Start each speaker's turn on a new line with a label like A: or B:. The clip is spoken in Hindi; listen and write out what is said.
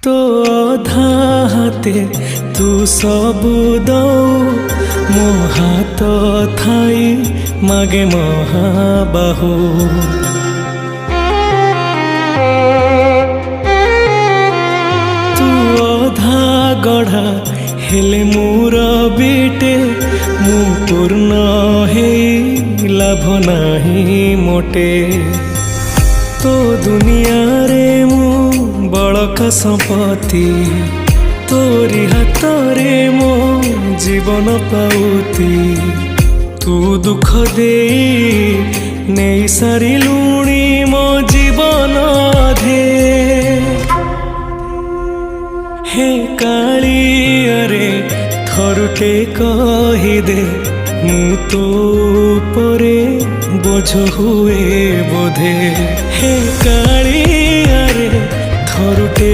A: तो अधा हाथे तू सबु दऊ मो हाथ थाई मागे महाबाहु। तू अधा गढ़ा हेले मोर बिटे मु पूर्ण हे लाभ नाही मोटे। तो दुनिया रे मु बड़का संपत्ति तोरी हाथ रे मो जीवन पाउती। तू दुख दे नहीं सारी लुणी मो जीवन धे। हे कालियारे थरुटे कहिदे मु तो परे बोझ हुए बोधे। हे कालियारे थरुटे